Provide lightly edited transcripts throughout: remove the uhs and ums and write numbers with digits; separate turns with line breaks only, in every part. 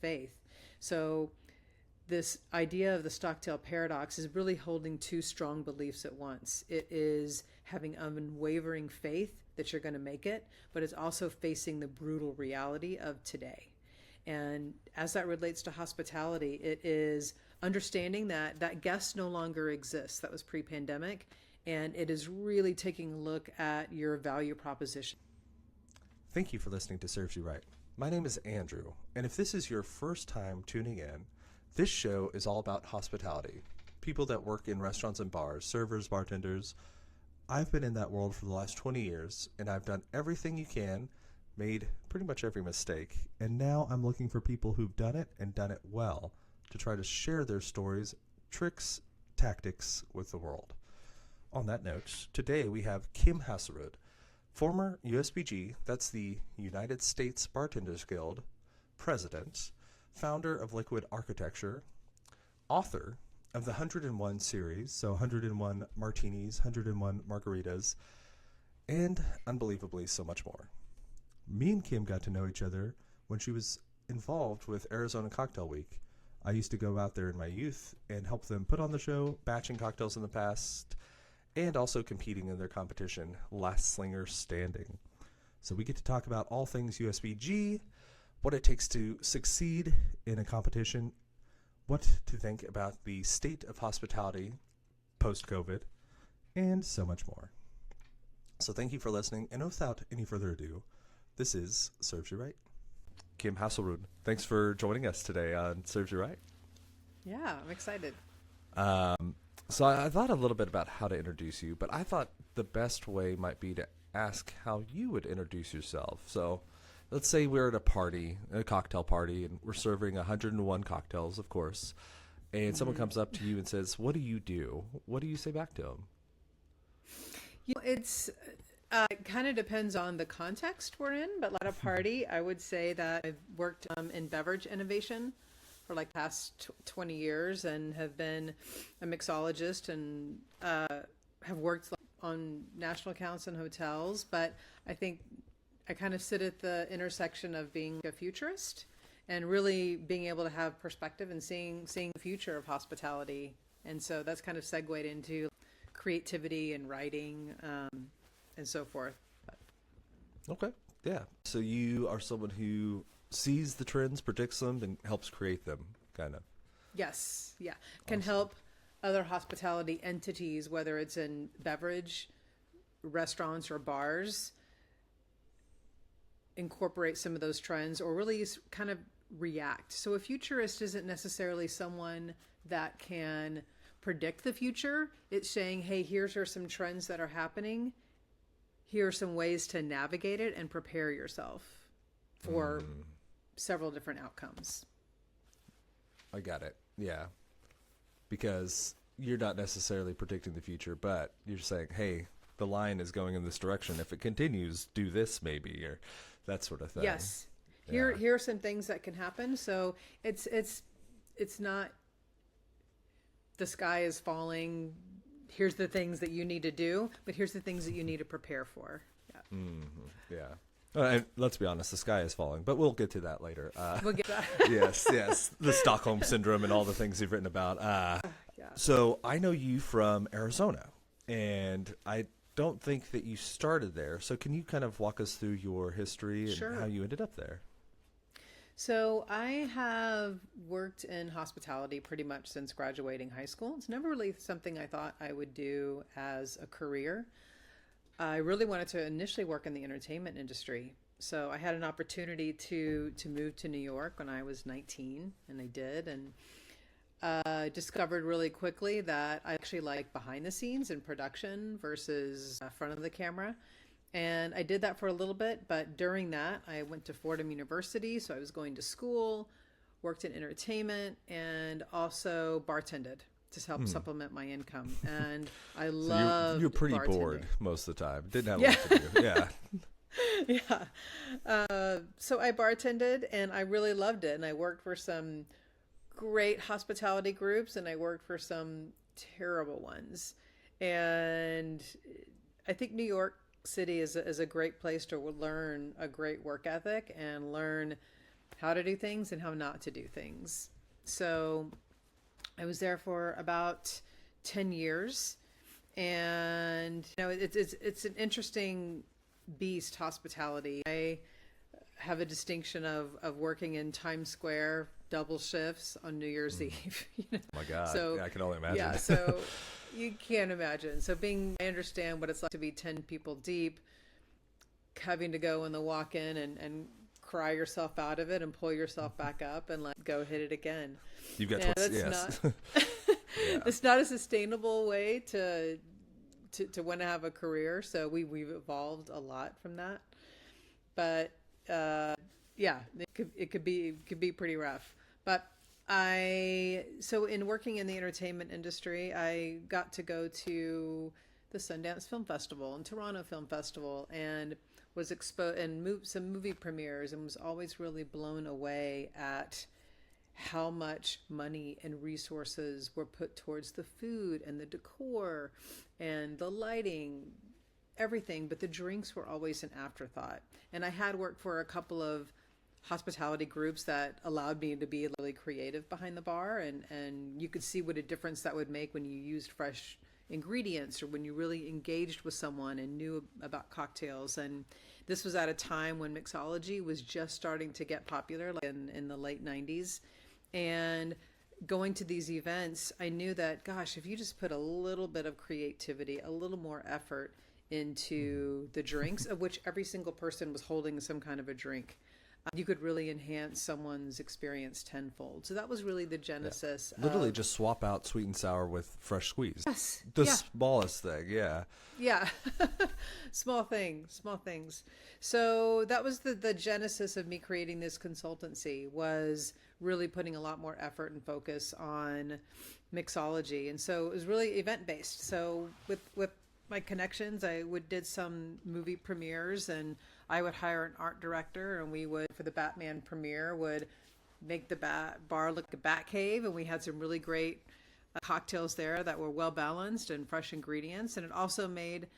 faith. So this idea of the Stockdale Paradox is really holding two strong beliefs at once. It is having unwavering faith that you're going to make it, but it's also facing the brutal reality of today. And as that relates to hospitality, it is understanding that guest no longer exists. That was pre-pandemic. And it is really taking a look at your value proposition.
Thank you for listening to Serves You Right. My name is Andrew, and if this is your first time tuning in, this show is all about hospitality. People that work in restaurants and bars, servers, bartenders. I've been in that world for the last 20 years, and I've done everything you can, made pretty much every mistake, and now I'm looking for people who've done it and done it well to try to share their stories, tricks, tactics with the world. On that note, today we have Kim Haasarud, former USBG, that's the United States Bartenders Guild, president, founder of Liquid Architecture, author of the 101 series, so 101 martinis, 101 margaritas, and unbelievably so much more. Me and Kim got to know each other when she was involved with Arizona Cocktail Week. I used to go out there in my youth and help them put on the show, batching cocktails in the past, and also competing in their competition, Last Slinger Standing. So we get to talk about all things USBG, what it takes to succeed in a competition, what to think about the state of hospitality post-COVID, and so much more. So thank you for listening, and without any further ado, this is Serves You Right. Kim Haasarud, thanks for joining us today on Serves You Right.
Yeah, I'm excited.
So I thought a little bit about how to introduce you, but I thought the best way might be to ask how you would introduce yourself. So let's say we're at a party, a cocktail party, and we're serving 101 cocktails, of course, and someone comes up to you and says, "What do you do?" What do you say back to them?
It's it kind of depends on the context we're in, but at a party, I would say that I've worked in beverage innovation for like past 20 years and have been a mixologist and have worked on national accounts and hotels. But I think I kind of sit at the intersection of being a futurist and really being able to have perspective and seeing the future of hospitality. And so that's kind of segued into creativity and writing and so forth.
Okay, yeah. So you are someone who sees the trends, predicts them, and helps create them, kind of.
Yes, yeah. Can
Awesome.
help other hospitality entities, whether it's in beverage, restaurants, or bars, incorporate some of those trends or really kind of react. So a futurist isn't necessarily someone that can predict the future. It's saying, hey, here's are some trends that are happening. Here are some ways to navigate it and prepare yourself for several different outcomes.
I got it. Yeah. Because you're not necessarily predicting the future, but you're saying, hey, the line is going in this direction. If it continues, do this maybe, or that sort of thing.
Yes.
Yeah.
Here are some things that can happen. So it's not the sky is falling. Here's the things that you need to do, but here's the things that you need to prepare for. Yeah.
Yeah. And let's be honest, the sky is falling, but we'll get to that later.
We'll get that.
Yes. The Stockholm Syndrome and all the things you've written about.
Yeah.
So I know you from Arizona, and I don't think that you started there. So can you kind of walk us through your history and
Sure.
how you ended up there?
So I have worked in hospitality pretty much since graduating high school. It's never really something I thought I would do as a career. I really wanted to initially work in the entertainment industry. So I had an opportunity to move to New York when I was 19, and I did. And discovered really quickly that I actually like behind the scenes and production versus front of the camera. And I did that for a little bit, but during that, I went to Fordham University. So I was going to school, worked in entertainment, and also bartended to help supplement my income. And I loved
You're pretty
bartending.
bored most of the time. Didn't have much to do. Yeah.
Yeah. So I bartended and I really loved it. And I worked for some great hospitality groups and I worked for some terrible ones. And I think New York City is a great place to learn a great work ethic and learn how to do things and how not to do things. So I was there for about 10 years. And, it's an interesting beast, hospitality. I have a distinction of working in Times Square, double shifts on New Year's Eve.
Oh my God.
So,
yeah, I can only imagine.
Yeah, so you can't imagine. So I understand what it's like to be 10 people deep, having to go in the walk-in and cry yourself out of it and pull yourself back up and go hit it again.
You've got
that's not it's not a sustainable way to want to have a career. So we've evolved a lot from that. But it could be pretty rough. But so in working in the entertainment industry, I got to go to the Sundance Film Festival and Toronto Film Festival and was exposed and moved some movie premieres and was always really blown away at how much money and resources were put towards the food and the decor and the lighting, everything, but the drinks were always an afterthought. And I had worked for a couple of hospitality groups that allowed me to be really creative behind the bar, and you could see what a difference that would make when you used fresh ingredients or when you really engaged with someone and knew about cocktails. And this was at a time when mixology was just starting to get popular, like in the late 90s. And going to these events, I knew that, gosh, if you just put a little bit of creativity, a little more effort into the drinks, of which every single person was holding some kind of a drink, you could really enhance someone's experience tenfold. So that was really the genesis.
Yeah. Literally just swap out sweet and sour with fresh squeeze.
Yes.
The smallest thing, yeah.
Yeah. Small things. So that was the genesis of me creating this consultancy, was really putting a lot more effort and focus on mixology. And so it was really event-based. So with my connections, I did some movie premieres, and I would hire an art director, and we would, for the Batman premiere, would make the bar look like a bat cave, and we had some really great cocktails there that were well balanced and fresh ingredients. And it also made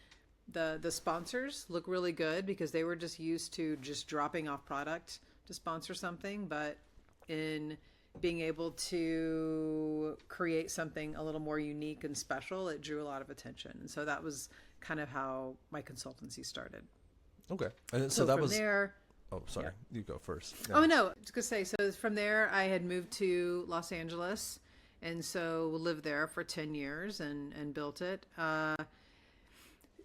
the sponsors look really good, because they were just used to just dropping off product to sponsor something, but in being able to create something a little more unique and special, it drew a lot of attention. And so that was kind of how my consultancy started.
Okay. And so that
from
was
there.
Oh, sorry. Yeah. You go first. Yeah.
Oh, no. I was going to say, so from there, I had moved to Los Angeles, and so lived there for 10 years and built it.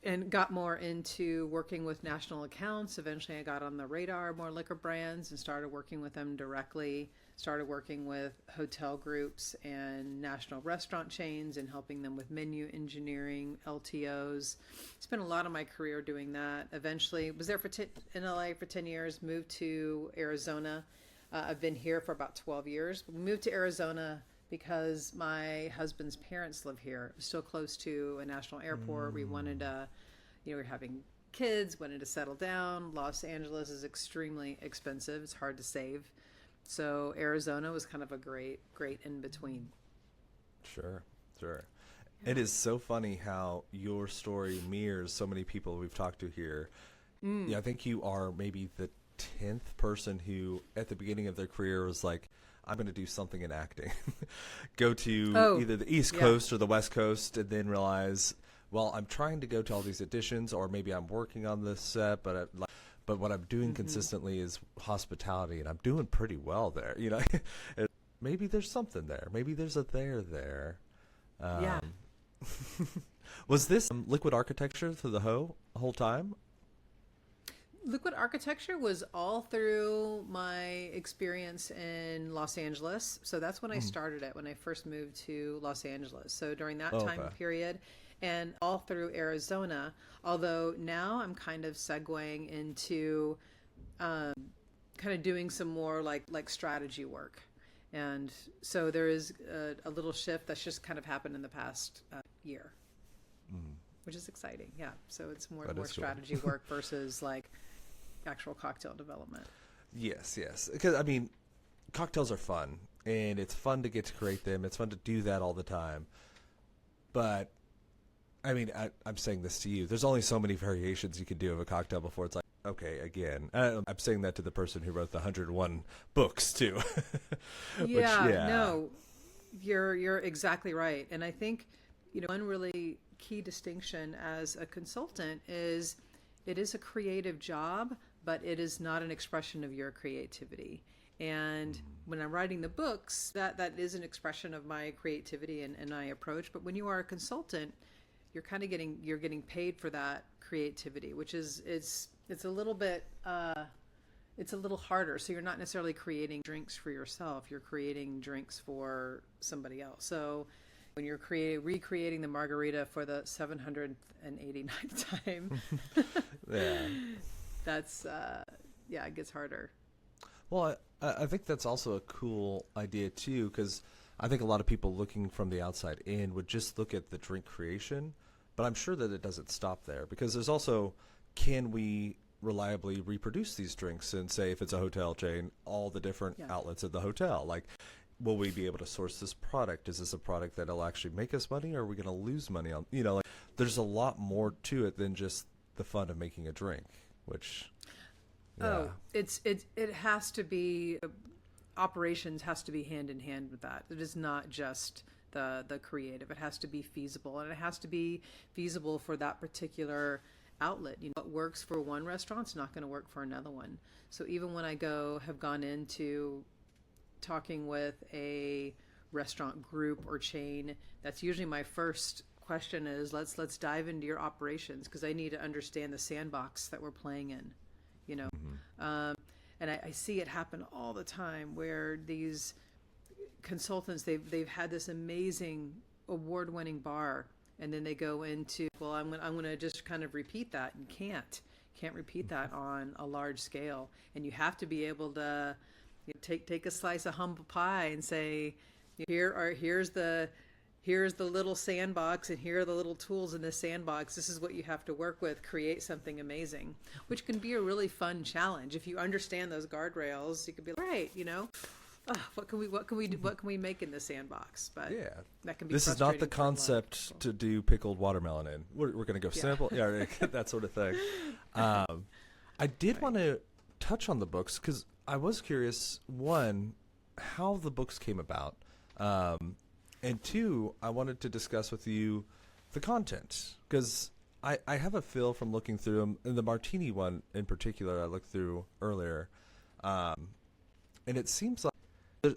And got more into working with national accounts. Eventually I got on the radar of more liquor brands and started working with them directly, started working with hotel groups and national restaurant chains and helping them with menu engineering, LTOs. Spent a lot of my career doing that. Eventually was there in LA for 10 years, moved to Arizona. I've been here for about 12 years. We moved to Arizona because my husband's parents live here. It was still close to a national airport. We wanted to, we're having kids, wanted to settle down. Los Angeles is extremely expensive. It's hard to save. So Arizona was kind of a great in between.
Sure. Yeah. It is so funny how your story mirrors so many people we've talked to here. Yeah, I think you are maybe the 10th person who at the beginning of their career was like, I'm going to do something in acting. Go to either the East Coast or the West Coast, and then realize, well, I'm trying to go to all these auditions, or maybe I'm working on this set, but what I'm doing consistently is hospitality, and I'm doing pretty well there. Maybe there's something there. Maybe there's a there.
Yeah.
Was this liquid architecture through the whole time?
Liquid architecture was all through my experience in Los Angeles. So that's when I started it, when I first moved to Los Angeles. So during that time period, and all through Arizona, although now I'm kind of segueing into kind of doing some more like strategy work. And so there is a little shift that's just kind of happened in the past year, which is exciting. Yeah. So it's more strategy work versus like actual cocktail development.
Yes. Because, cocktails are fun, and it's fun to get to create them. It's fun to do that all the time. But, I'm saying this to you. There's only so many variations you can do of a cocktail before it's like, okay, again, I'm saying that to the person who wrote the 101 books too.
No, you're exactly right. And I think, one really key distinction as a consultant is it is a creative job, but it is not an expression of your creativity. And when I'm writing the books, that is an expression of my creativity and my approach. But when you are a consultant, you're kind of getting paid for that creativity, which is it's a little bit it's a little harder. So you're not necessarily creating drinks for yourself; you're creating drinks for somebody else. So when you're recreating the margarita for the 789th time, that's it gets harder.
Well, I think that's also a cool idea too, because I think a lot of people looking from the outside in would just look at the drink creation, but I'm sure that it doesn't stop there, because there's also, can we reliably reproduce these drinks and say, if it's a hotel chain, all the different outlets of the hotel? Like, will we be able to source this product? Is this a product that'll actually make us money, or are we going to lose money on, like, there's a lot more to it than just the fun of making a drink, which...
Yeah. It has to be, operations has to be hand in hand with that. It is not just the creative. It has to be feasible, and it has to be feasible for that particular outlet. What works for one restaurant is not going to work for another one. So even when I have gone into talking with a restaurant group or chain, that's usually my first question is, let's dive into your operations, because I need to understand the sandbox that we're playing in. And I see it happen all the time, where these consultants, they've had this amazing award-winning bar, and then they go into, well, I'm going to just kind of repeat that, and can't repeat that on a large scale. And you have to be able to take a slice of humble pie and say, here's the little sandbox, and here are the little tools in this sandbox. This is what you have to work with. Create something amazing, which can be a really fun challenge. If you understand those guardrails, you could be like, right, what can we make in this sandbox? But that can be.
This is not the concept to do pickled watermelon in. We're going to go sample, that sort of thing. I did want to touch on the books, because I was curious, one, how the books came about. And two, I wanted to discuss with you the content, because I have a feel from looking through them, and the martini one in particular I looked through earlier, and it seems like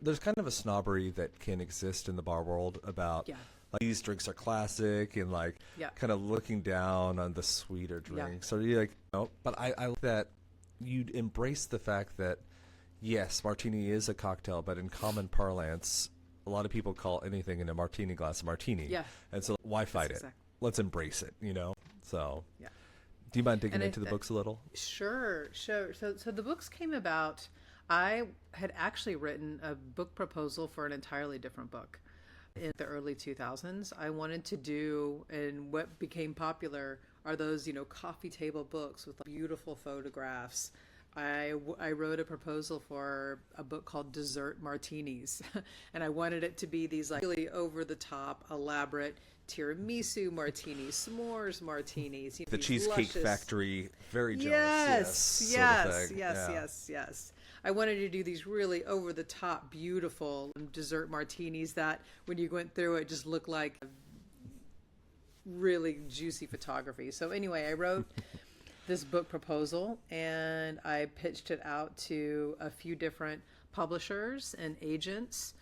there's kind of a snobbery that can exist in the bar world about like, these drinks are classic, and like kind of looking down on the sweeter drinks. So you're like, no, but I like that you'd embrace the fact that, yes, martini is a cocktail, but in common parlance, a lot of people call anything in a martini glass a martini. Yeah. And so why fight it? Let's embrace it, So do you mind digging into the books a little? Sure.
So the books came about, I had actually written a book proposal for an entirely different book in the early 2000s. I wanted to do, and what became popular are those, coffee table books with beautiful photographs. I wrote a proposal for a book called Dessert Martinis, and I wanted it to be these like really over-the-top, elaborate tiramisu martinis, s'mores martinis.
The Cheesecake Factory, very jealous.
Yes. I wanted to do these really over-the-top, beautiful dessert martinis that, when you went through it, just looked like really juicy photography. So anyway, I wrote this book proposal, and I pitched it out to a few different publishers and agents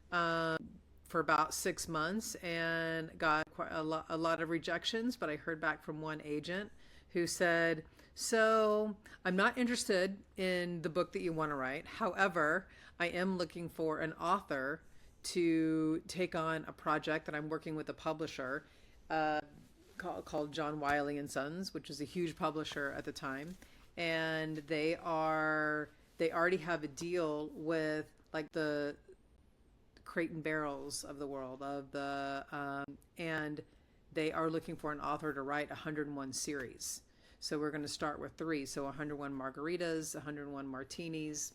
for about 6 months, and got quite a lot of rejections. But I heard back from one agent who said, so I'm not interested in the book that you want to write. However, I am looking for an author to take on a project that I'm working with a publisher called John Wiley and Sons, which is a huge publisher at the time, and they already have a deal with like the Crate and Barrels of the world, and they are looking for an author to write 101 series. So we're going to start with 3, so 101 margaritas, 101 martinis.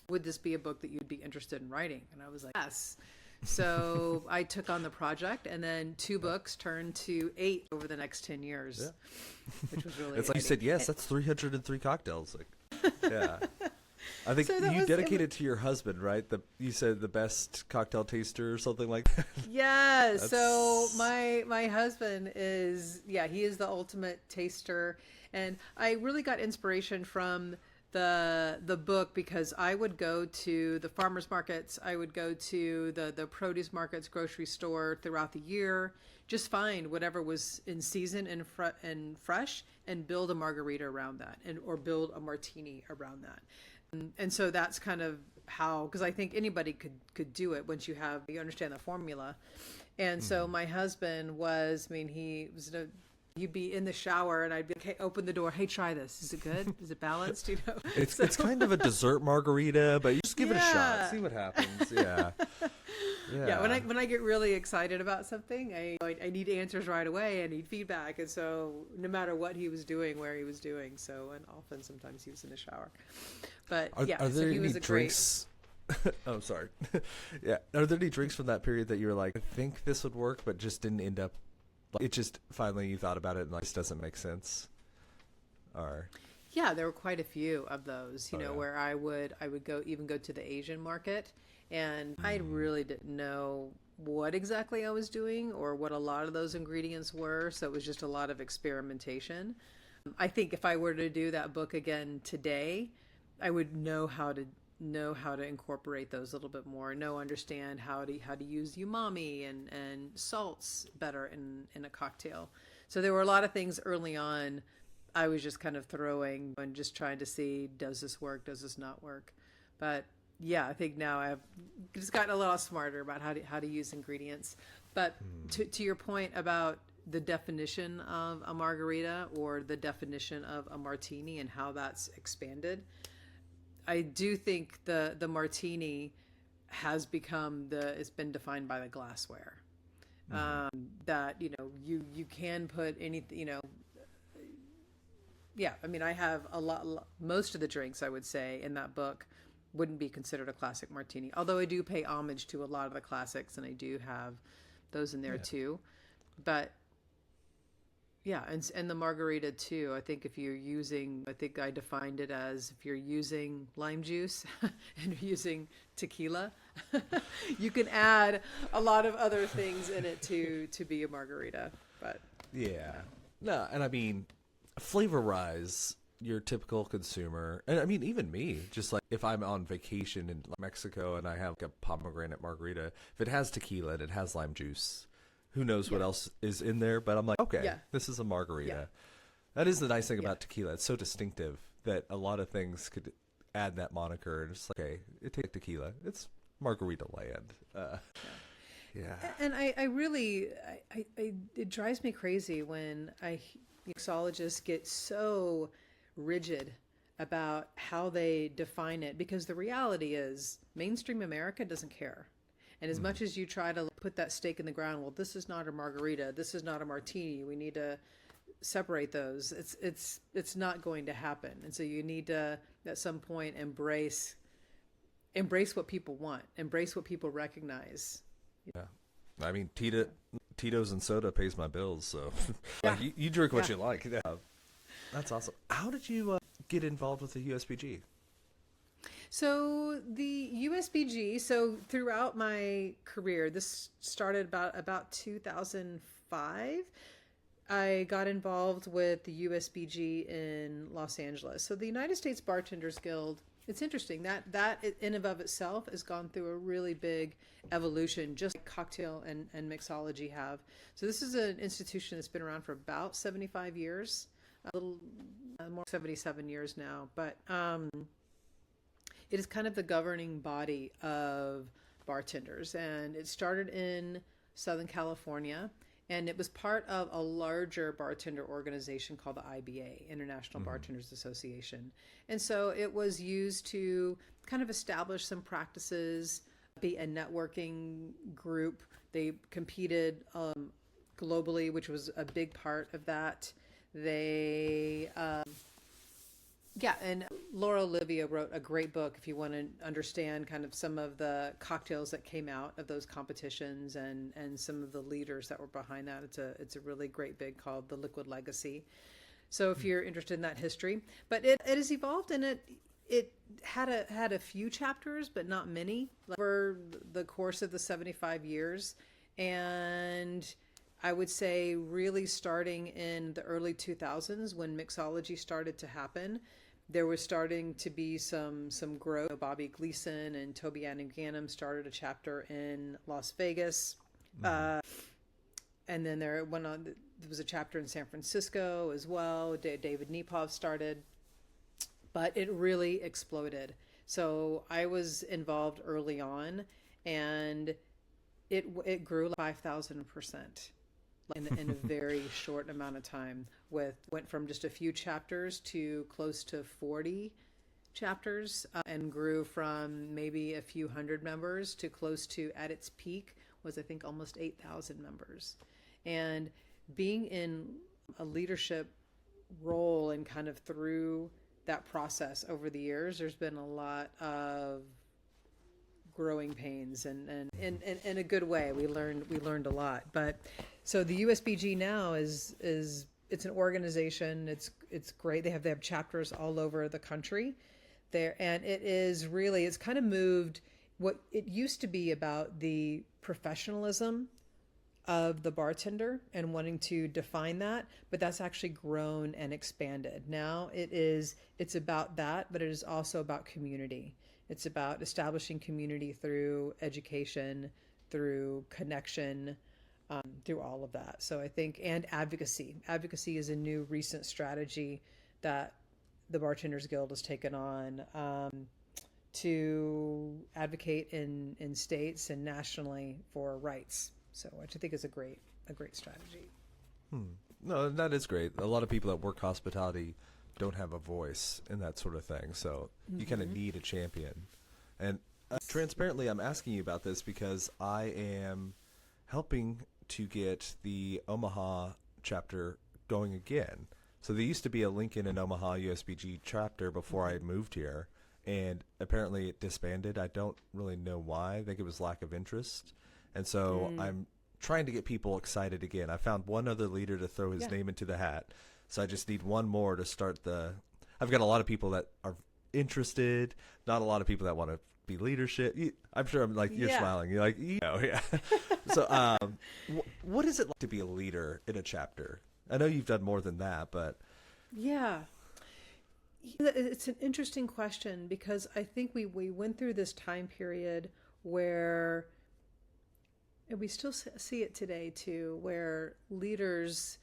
Would this be a book that you'd be interested in writing? And I was like, yes. So I took on the project, and then 2 books turned to 8 over the next 10 years, which was really
It's like you said, yes, that's 303 cocktails. Like, yeah. I think
So that
you
was-
dedicated to your husband, right? You said the best cocktail taster or something like that.
Yeah. So my husband is, he is the ultimate taster. And I really got inspiration from the book, because I would go to the farmers markets, I would go to the produce markets, grocery store throughout the year, just find whatever was in season and fresh, and build a margarita around that, or build a martini around that. And so that's kind of how, because I think anybody could do it once you understand the formula. And so my husband you'd be in the shower, and I'd be like, hey, open the door. Hey, try this. Is it good? Is it balanced?
It's kind of a dessert margarita, but you just give it a shot. See what happens. Yeah.
Yeah. When I get really excited about something, I need answers right away. I need feedback. And so no matter what he was doing, where he was doing. So, and often sometimes he was in the shower. But
Are
so
there
he
any
was a
drinks? Oh, sorry. Yeah. Are there any drinks from that period that you were like, I think this would work, but just didn't end up? Like, it just finally you thought about it and like, this doesn't make sense. Or
yeah, there were quite a few of those, where I would go to the Asian market, and I really didn't know what exactly I was doing or what a lot of those ingredients were. So it was just a lot of experimentation. I think if I were to do that book again today, I would know how to incorporate those a little bit more, understand how to use umami and salts better in a cocktail. So there were a lot of things early on I was just kind of throwing and just trying to see, does this work? Does this not work? But yeah, I think now I've just gotten a little smarter about how to use ingredients. But to your point about the definition of a margarita or the definition of a martini and how that's expanded, I do think the martini has become it's been defined by the glassware. That, you can put anything, yeah, I mean, I have most of the drinks I would say in that book wouldn't be considered a classic martini, although I do pay homage to a lot of the classics, and I do have those in there too. But yeah, and the margarita too. I think I think I defined it as if you're using lime juice and you're using tequila, you can add a lot of other things in it to be a margarita. But
yeah, no, and I mean, flavorize your typical consumer, and I mean even me, just like if I'm on vacation in Mexico and I have like a pomegranate margarita, if it has tequila and it has lime juice, who knows what else is in there, but I'm like, okay, this is a margarita. That is the nice thing about tequila. It's so distinctive that a lot of things could add that moniker, and it's like, okay, it takes tequila, it's margarita land. And
I really it drives me crazy when mixologists get so rigid about how they define it, because the reality is mainstream America doesn't care. And as much as you try to put that stake in the ground, well, this is not a margarita, this is not a martini, we need to separate those, it's not going to happen. And so you need to at some point embrace what people want, embrace what people recognize.
Yeah, I mean, Tito's and soda pays my bills, so like, you drink what you like. Yeah. That's awesome. How did you get involved with the USBG?
So the USBG, so throughout my career, this started about 2005. I got involved with the USBG in Los Angeles. So the United States Bartenders Guild, it's interesting that in and of itself has gone through a really big evolution, just like cocktail and mixology have. So this is an institution that's been around for about 75 years, a little more 77 years now, but it is kind of the governing body of bartenders, and it started in Southern California, and it was part of a larger bartender organization called the IBA, International Bartenders Association. And so it was used to kind of establish some practices, be a networking group. They competed globally, which was a big part of that. They Yeah, and Laura Olivia wrote a great book if you want to understand kind of some of the cocktails that came out of those competitions and some of the leaders that were behind that. It's a really great book called The Liquid Legacy. So if you're interested in that history, but it has evolved, and it had a few chapters, but not many over the course of the 75 years. And I would say really starting in the early 2000s when mixology started to happen, there was starting to be some growth. Bobby Gleason and Toby Anningham started a chapter in Las Vegas. And then there was a chapter in San Francisco as well. David Nepov started, but it really exploded. So I was involved early on, and it grew like 5,000% in a very short amount of time. Went from just a few chapters to close to 40 chapters, and grew from maybe a few hundred members to close to, at its peak, was I think almost 8,000 members. And being in a leadership role and kind of through that process over the years, there's been a lot of growing pains, and in a good way. We learned a lot. But so the USBG now is it's an organization. It's great. They have chapters all over the country there, and it's kind of moved what it used to be about the professionalism of the bartender and wanting to define that, but that's actually grown and expanded. Now it's about that, but it is also about community. It's about establishing community through education, through connection, through all of that. So I think, and advocacy. Advocacy is a new recent strategy that the Bartenders Guild has taken on, to advocate in states and nationally for rights. So, which I think is a great strategy.
No, that is great. A lot of people that work hospitality don't have a voice in that sort of thing. So you kind of need a champion. And transparently, I'm asking you about this because I am helping to get the Omaha chapter going again. So there used to be a Lincoln and Omaha USBG chapter before I moved here, and apparently it disbanded. I don't really know why. I think it was lack of interest. And so I'm trying to get people excited again. I found one other leader to throw his name into the hat. So I just need one more to start I've got a lot of people that are interested, not a lot of people that want to be leadership. I'm sure you're smiling. You're like, yeah. So what is it like to be a leader in a chapter? I know you've done more than that, but.
Yeah. It's an interesting question because I think we went through this time period where, and we still see it today too, where leaders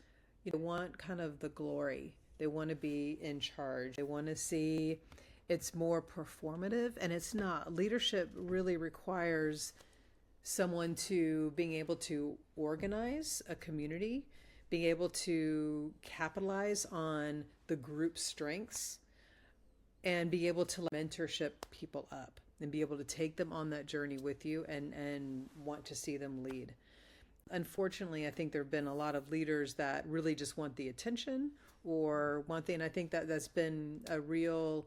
want kind of the glory. They want to be in charge. They want to see it's more performative, and it's not. Leadership really requires someone to being able to organize a community, being able to capitalize on the group's strengths, and be able to mentorship people up and be able to take them on that journey with you and want to see them lead. Unfortunately, I think there have been a lot of leaders that really just want the attention or want and I think that's been a real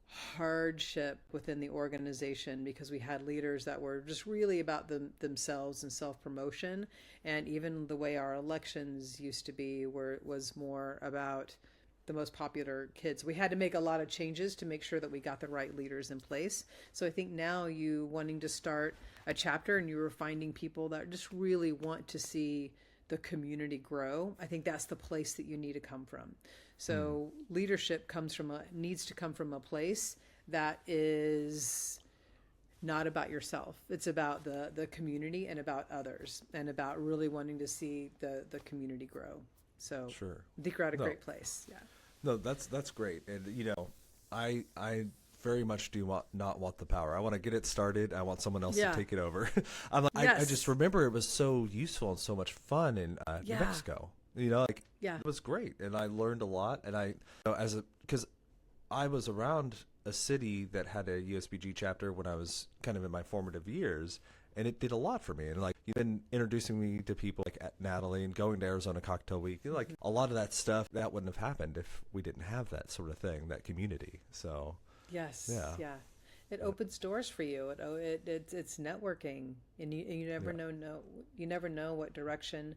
hardship within the organization because we had leaders that were just really about themselves and self-promotion, and even the way our elections used to be was more about the most popular kids. We had to make a lot of changes to make sure that we got the right leaders in place. So I think now you wanting to start a chapter and you were finding people that just really want to see the community grow, I think that's the place that you need to come from. So leadership needs to come from a place that is not about yourself. It's about the community and about others and about really wanting to see the community grow. So
sure.
I think you're at a great place. Yeah.
No, that's great. And I very much do not want the power. I want to get it started. I want someone else to take it over. I just remember it was so useful and so much fun in New Mexico. It was great, and I learned a lot. And because I was around a city that had a USBG chapter when I was kind of in my formative years, and it did a lot for me. And like, you've been introducing me to people like Natalie and going to Arizona Cocktail Week. Like, a lot of that stuff that wouldn't have happened if we didn't have that sort of thing, that community. So
Yes.
yeah.
Yeah. It opens doors for you. It's networking, and you never you never know what direction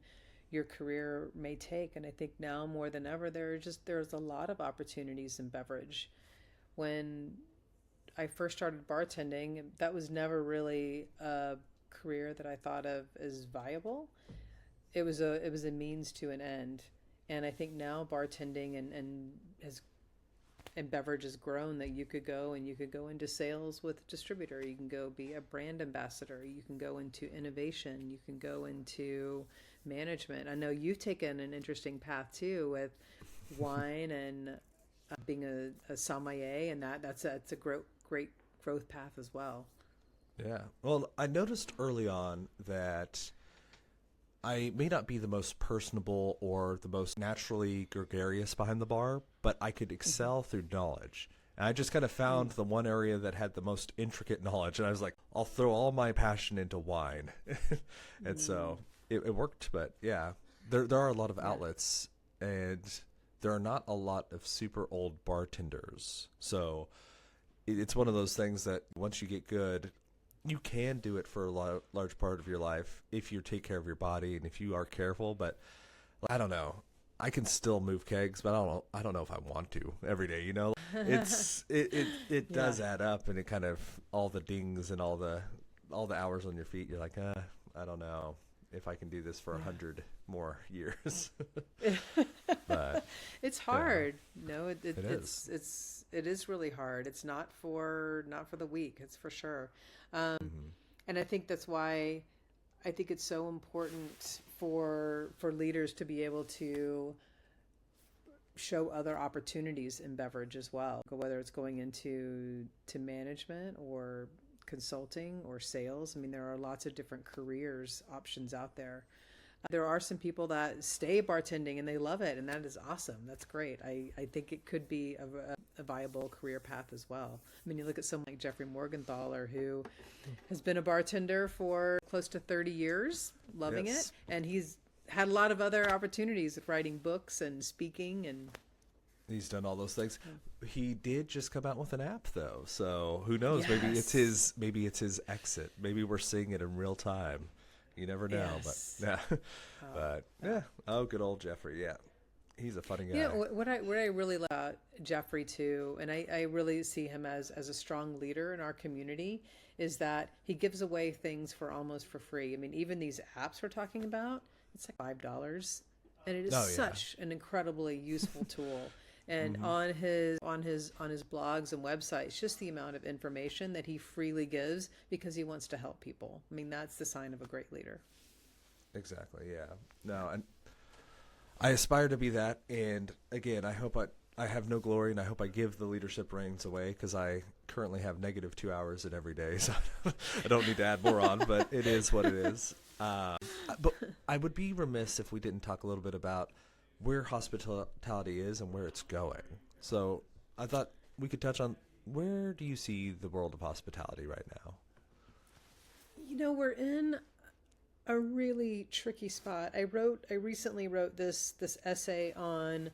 your career may take. And I think now more than ever, there's a lot of opportunities in beverage. When I first started bartending, that was never really a career that I thought of as viable. It was a means to an end. And I think now bartending and beverage has grown, that you could go into sales with a distributor. You can go be a brand ambassador. You can go into innovation. You can go into management. I know you've taken an interesting path too with wine and being a sommelier, and that's a great growth path as well.
Yeah. Well, I noticed early on that I may not be the most personable or the most naturally gregarious behind the bar, but I could excel through knowledge. And I just kind of found the one area that had the most intricate knowledge, and I was like, I'll throw all my passion into wine. And so it worked, but yeah, there are a lot of outlets, and there are not a lot of super old bartenders. So it's one of those things that once you get good, you can do it for a large part of your life if you take care of your body and if you are careful. But I don't know. I can still move kegs, but I don't know if I want to every day. You know, it does add up, and it kind of, all the dings and all the hours on your feet. You're like, I don't know if I can do this for 100 more years. But
it's hard.
Yeah.
No, it is really hard. It's not for the weak. It's for sure. And I think that's why I think it's so important for leaders to be able to show other opportunities in beverage as well, whether it's going into management or consulting or sales. I mean, there are lots of different careers options out there. There are some people that stay bartending and they love it, and that is awesome. That's great. I think it could be a viable career path as well. I mean, you look at someone like Jeffrey Morgenthaler, who has been a bartender for close to 30 years, loving it, and he's had a lot of other opportunities of writing books and speaking, and
he's done all those things. He did just come out with an app, though, so who knows?
Yes.
Maybe it's his exit. Maybe we're seeing it in real time. You never know.
Yes.
But yeah, Oh, good old Jeffrey. Yeah, he's a funny guy.
Yeah, what I really love about Jeffrey too, and I really see him as a strong leader in our community, is that he gives away things almost for free. I mean, even these apps we're talking about, it's like $5, and it is such an incredibly useful tool. And on his blogs and websites, just the amount of information that he freely gives because he wants to help people. I mean, that's the sign of a great leader.
Exactly. Yeah. No, and I aspire to be that. And again, I hope I have no glory, and I hope I give the leadership reins away, because I currently have negative 2 hours in every day, so I don't need to add more on. But it is what it is. But I would be remiss if we didn't talk a little bit about where hospitality is and where it's going. So I thought we could touch on, where do you see the world of hospitality right now?
You know, we're in a really tricky spot. I recently wrote this essay on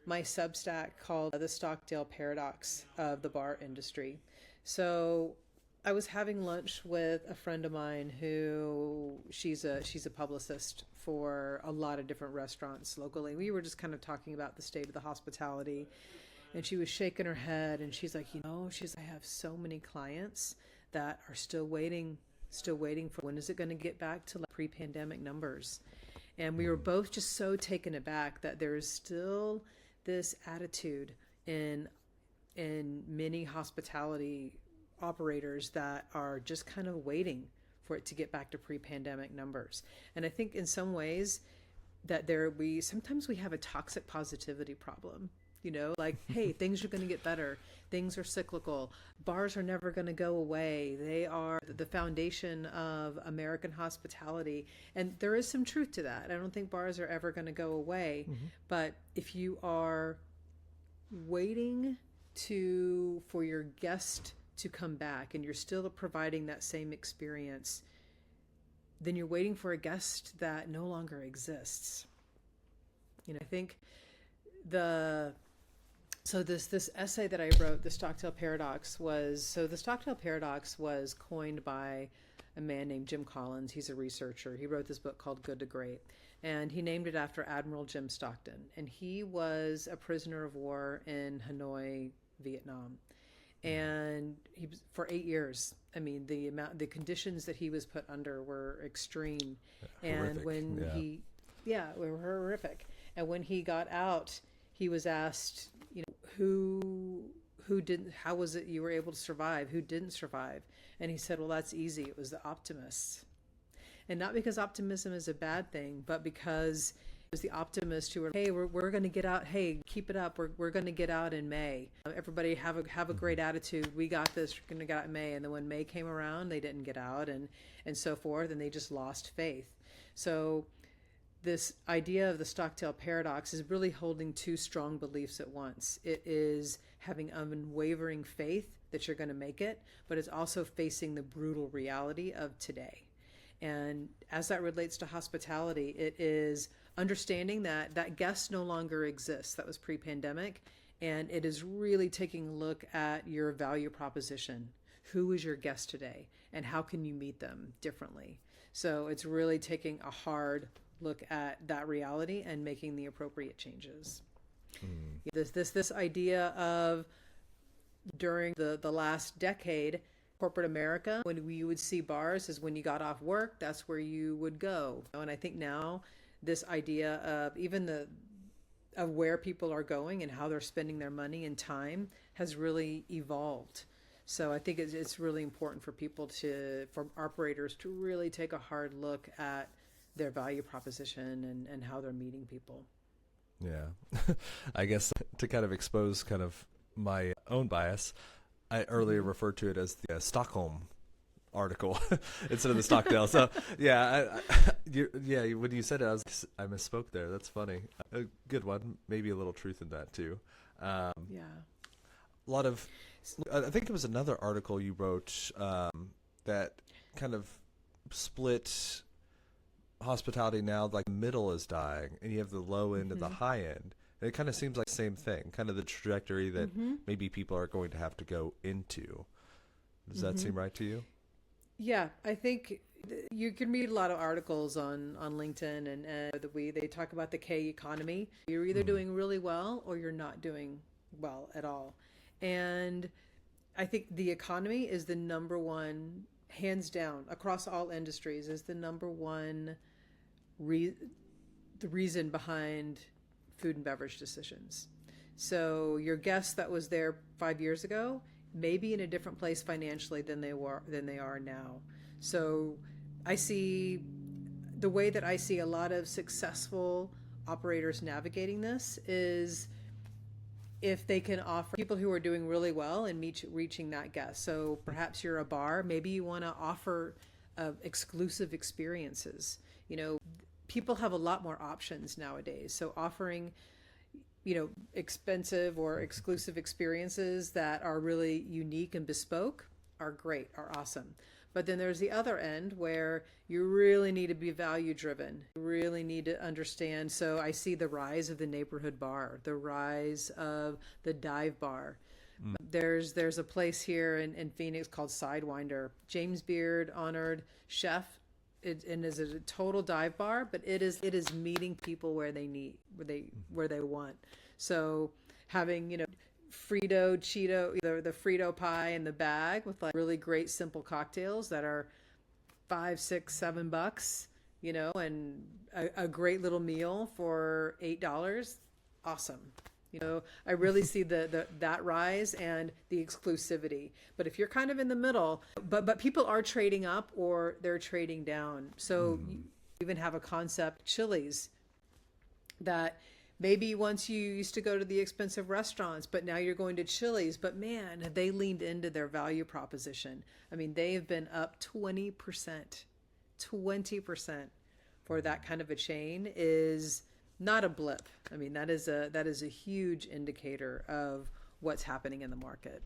my Substack called The Stockdale Paradox of the Bar Industry. So I was having lunch with a friend of mine who she's a publicist for a lot of different restaurants locally. We were just kind of talking about the state of the hospitality, and she was shaking her head, and she's like, I have so many clients that are still waiting for, when is it going to get back to like pre-pandemic numbers? And we were both just so taken aback that there is still this attitude in many hospitality operators that are just kind of waiting for it to get back to pre-pandemic numbers. And I think in some ways that sometimes we have a toxic positivity problem, like, hey, things are going to get better. Things are cyclical. Bars are never going to go away. They are the foundation of American hospitality. And there is some truth to that. I don't think bars are ever going to go away. But if you are waiting for your guest to come back and you're still providing that same experience, then you're waiting for a guest that no longer exists. I think this essay that I wrote, the Stockdale Paradox, was coined by a man named Jim Collins. He's a researcher. He wrote this book called Good to Great, and he named it after Admiral Jim Stockton. And he was a prisoner of war in Hanoi, Vietnam. And he was for 8 years. I mean, the conditions that he was put under were extreme. And when were horrific. And when he got out, he was asked, who didn't, how was it you were able to survive? Who didn't survive? And he said, well, that's easy. It was the optimists. And not because optimism is a bad thing, but because it was the optimists who were, hey, we're going to get out. Hey, keep it up. We're going to get out in May. Everybody have a great attitude. We got this. We're going to get out in May. And then when May came around, they didn't get out and so forth. And they just lost faith. So this idea of the Stockdale Paradox is really holding two strong beliefs at once. It is having unwavering faith that you're going to make it, but it's also facing the brutal reality of today. And as that relates to hospitality, it is understanding that guest no longer exists. That was pre-pandemic. And it is really taking a look at your value proposition. Who is your guest today? And how can you meet them differently? So it's really taking a hard look at that reality and making the appropriate changes. This idea of during the last decade, corporate America, when you would see bars is when you got off work, that's where you would go. And I think now this idea of even of where people are going and how they're spending their money and time has really evolved. So I think it's really important for for operators to really take a hard look at their value proposition and how they're meeting people.
Yeah. I guess to kind of expose kind of my own bias, I earlier referred to it as the Stockholm article instead of the Stockdale. So when you said it, I misspoke there. That's funny. A good one. Maybe a little truth in that too. A lot of, I think it was another article you wrote that kind of split hospitality now, like the middle is dying and you have the low end and the high end. And it kind of seems like the same thing, kind of the trajectory that maybe people are going to have to go into. Does that seem right to you?
Yeah, I think you can read a lot of articles on LinkedIn and they talk about the K economy. You're either doing really well or you're not doing well at all. And I think the economy is the number one, hands down, across all industries, is the number one the reason behind food and beverage decisions. So your guest that was there 5 years ago may be in a different place financially than they are now. So the way that I see a lot of successful operators navigating this is if they can offer people who are doing really well and reaching that guest. So perhaps you're a bar, maybe you want to offer exclusive experiences. People have a lot more options nowadays. So offering, expensive or exclusive experiences that are really unique and bespoke are great, are awesome. But then there's the other end where you really need to be value driven. You really need to understand. So I see the rise of the neighborhood bar, the rise of the dive bar. There's a place here in Phoenix called Sidewinder. James Beard, honored chef. It is a total dive bar, but it is meeting people where they want. So having, Frito, Cheeto, the Frito pie in the bag with like really great simple cocktails that are $5, $6, $7, and a great little meal for $8. Awesome. I really see that rise and the exclusivity. But if you're kind of in the middle, but people are trading up or they're trading down. So you even have a concept, Chili's, that maybe once you used to go to the expensive restaurants, but now you're going to Chili's. But man, they leaned into their value proposition. I mean, they have been up 20%. 20% for that kind of a chain is not a blip. I mean, that is a huge indicator of what's happening in the market.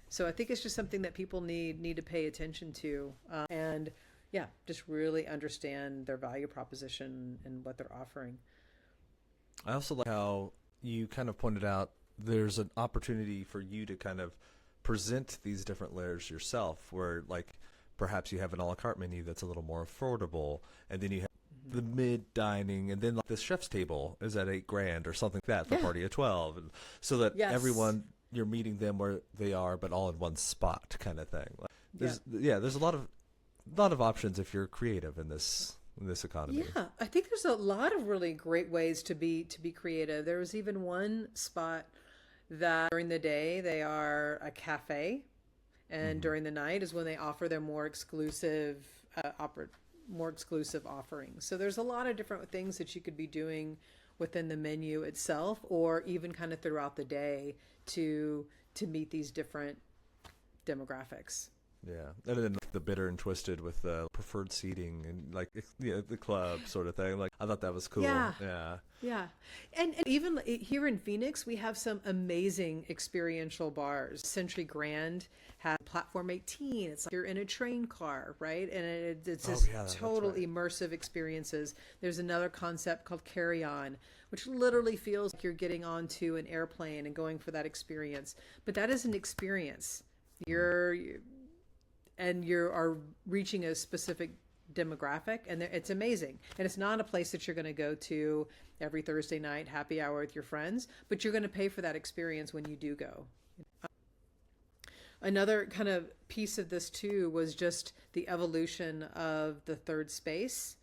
So I think it's just something that people need to pay attention to, and yeah, just really understand their value proposition and what they're offering.
I also like how you kind of pointed out there's an opportunity for you to kind of present these different layers yourself, where like perhaps you have an a la carte menu that's a little more affordable, and then you have the mid dining, and then like the chef's table is at $8,000 or something like that for a party of 12, and so that everyone, you're meeting them where they are, but all in one spot kind of thing. Like, there's a lot of options if you're creative in this economy.
Yeah, I think there's a lot of really great ways to be creative. There was even one spot that during the day they are a cafe, and during the night is when they offer their more exclusive offerings. So there's a lot of different things that you could be doing within the menu itself, or even kind of throughout the day to meet these different demographics.
Yeah, and then the bitter and twisted with the preferred seating and like the club sort of thing. Like I thought that was cool. Yeah. And even here in Phoenix, we have some amazing experiential bars. Century Grand has Platform 18. It's like you're in a train car, right? And it's just total immersive experiences. There's another concept called Carry On, which literally feels like you're getting onto an airplane and going for that experience. But that is an experience. You are reaching a specific demographic, and it's amazing. And it's not a place that you're going to go to every Thursday night happy hour with your friends, but you're going to pay for that experience when you do go. Another kind of piece of this too was just the evolution of the third space.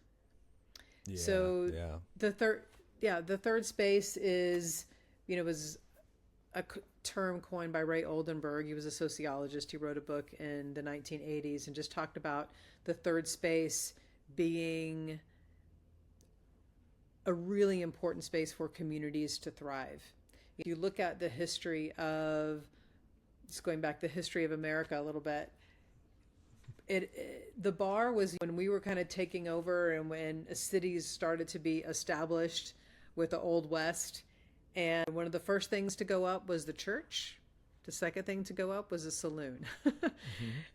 The third space is, was a term coined by Ray Oldenburg. He was a sociologist. He wrote a book in the 1980s and just talked about the third space being a really important space for communities to thrive. If you look at the history of, just going back to the history of America a little bit, the bar was when we were kind of taking over, and when cities started to be established with the Old West. And one of the first things to go up was the church. The second thing to go up was a saloon.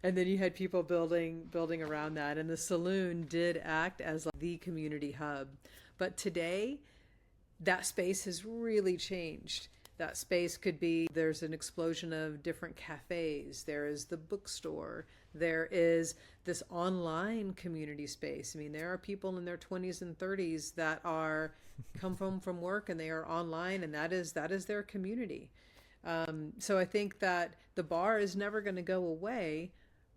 And then you had people building around that. And the saloon did act as like the community hub. But today, that space has really changed. That space could be, there's an explosion of different cafes. There is the bookstore. There is this online community space. I mean, there are people in their 20s and 30s that are come home from work and they are online, and that is their community. So I think that the bar is never going to go away,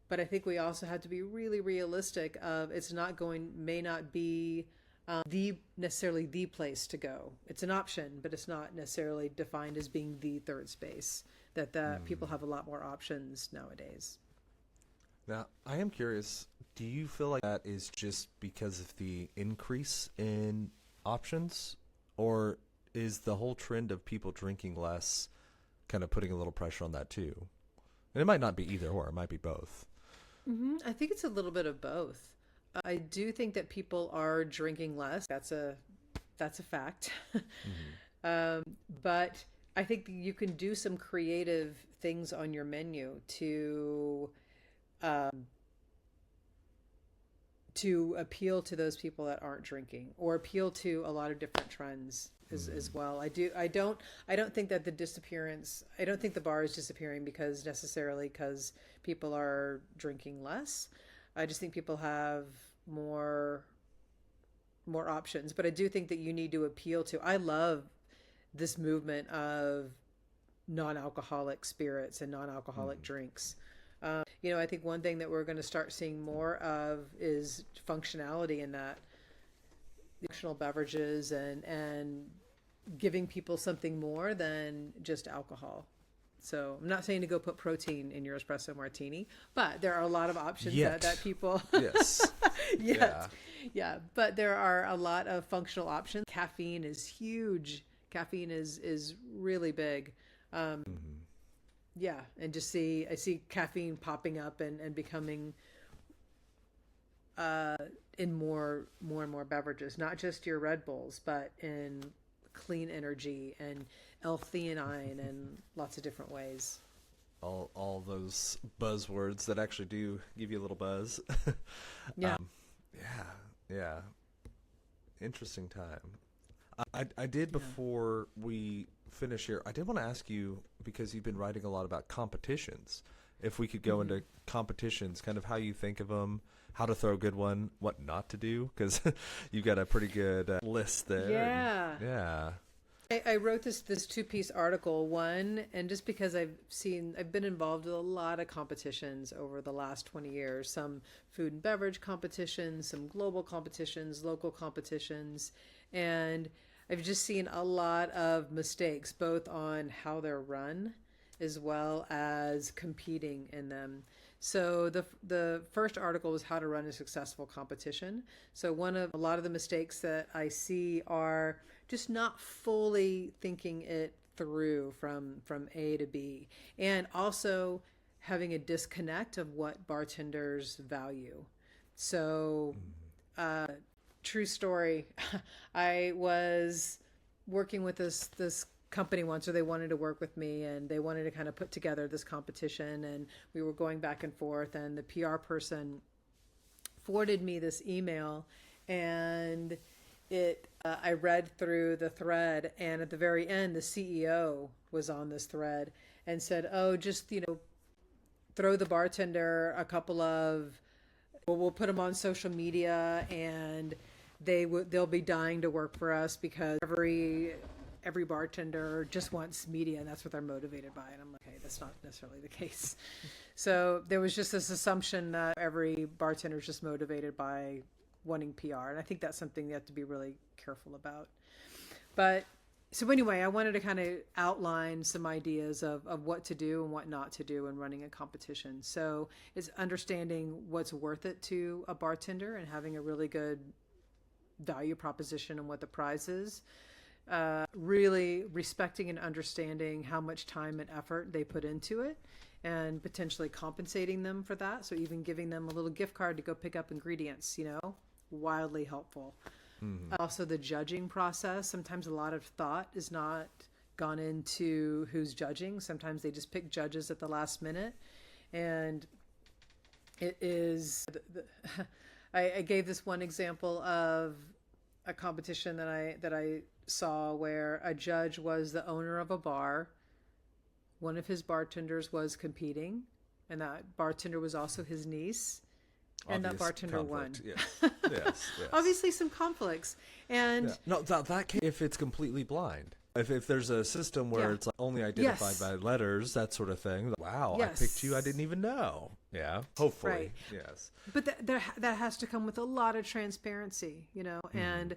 but I think we also have to be really realistic of may not be necessarily the place to go. It's an option, but it's not necessarily defined as being the third space. That people have a lot more options nowadays. Now, I am curious, do you feel like that is just because of the increase in options, or is the whole trend of people drinking less kind of putting a little pressure on that too? And it might not be either or, it might be both.
I think it's a little bit of both. I do think that people are drinking less. That's a fact. But I think you can do some creative things on your menu to appeal to those people that aren't drinking, or appeal to a lot of different trends as well. I don't think that I don't think the bar is disappearing because people are drinking less. I just think people have more options, but I do think that you need to appeal to, I love this movement of non-alcoholic spirits and non-alcoholic drinks. I think one thing that we're going to start seeing more of is functionality in that, functional beverages and giving people something more than just alcohol. So I'm not saying to go put protein in your espresso martini, but there are a lot of options that people...
Yes.
Yeah. But there are a lot of functional options. Caffeine is huge. Caffeine is really big. Yeah, and I see caffeine popping up and becoming in more and more beverages, not just your Red Bulls, but in clean energy and L-theanine and lots of different ways.
All those buzzwords that actually do give you a little buzz.
Yeah.
Yeah. Interesting time. I did, before we finish here, I did want to ask you, because you've been writing a lot about competitions, if we could go into competitions, kind of how you think of them, how to throw a good one, what not to do, because you've got a pretty good list there.
Yeah.
Yeah.
I wrote this two-piece article, one, and just because I've been involved with a lot of competitions over the last 20 years, some food and beverage competitions, some global competitions, local competitions, and I've just seen a lot of mistakes, both on how they're run as well as competing in them. So the first article was how to run a successful competition. So a lot of the mistakes that I see are just not fully thinking it through from A to B, and also having a disconnect of what bartenders value. So, true story, I was working with this company once, or they wanted to work with me, and they wanted to kind of put together this competition, and we were going back and forth, and the PR person forwarded me this email, and I read through the thread, and at the very end, the CEO was on this thread and said, "Oh, just, throw the bartender a couple of, we'll put them on social media, and they'll be dying to work for us, because every bartender just wants media, and that's what they're motivated by." And I'm like, "Okay, that's not necessarily the case." So there was just this assumption that every bartender is just motivated by wanting PR. And I think that's something you have to be really careful about. But so anyway, I wanted to kind of outline some ideas of what to do and what not to do in running a competition. So it's understanding what's worth it to a bartender and having a really good value proposition and what the prize is. Really respecting and understanding how much time and effort they put into it, and potentially compensating them for that. So even giving them a little gift card to go pick up ingredients, wildly helpful. Also the judging process. Sometimes a lot of thought is not gone into who's judging. Sometimes they just pick judges at the last minute. And it is, I gave this one example of a competition that I saw where a judge was the owner of a bar. One of his bartenders was competing, and that bartender was also his niece. And that bartender
conflict.
won.
Yes. Yes.
Obviously some conflicts. And
no, that can, if it's completely blind. If there's a system where it's like only identified by letters, that sort of thing. Wow, I picked you, I didn't even know. Yeah, hopefully.
Right.
Yes.
But that has to come with a lot of transparency, and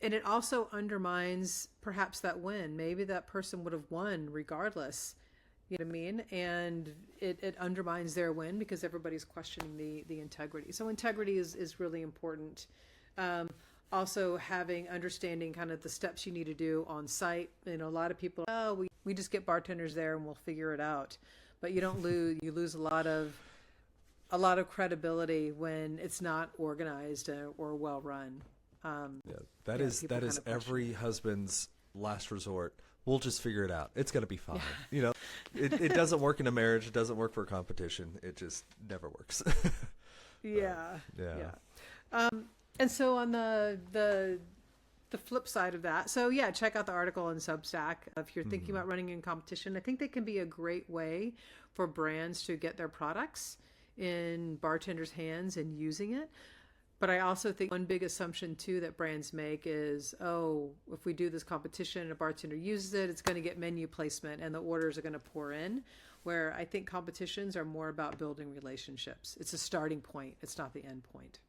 and it also undermines perhaps that win. Maybe that person would have won regardless. You know what I mean? And it undermines their win because everybody's questioning the integrity. So integrity is really important. Also understanding kind of the steps you need to do on site. A lot of people, we just get bartenders there and we'll figure it out. But you lose a lot of credibility when it's not organized or well run.
That is every husband's last resort. We'll just figure it out. It's going to be fine. It doesn't work in a marriage. It doesn't work for a competition. It just never works.
Yeah. And so on the flip side of that, so check out the article on Substack. If you're thinking about running in competition, I think they can be a great way for brands to get their products in bartenders' hands and using it. But I also think one big assumption, too, that brands make is, if we do this competition and a bartender uses it, it's going to get menu placement and the orders are going to pour in, where I think competitions are more about building relationships. It's a starting point. It's not the end point.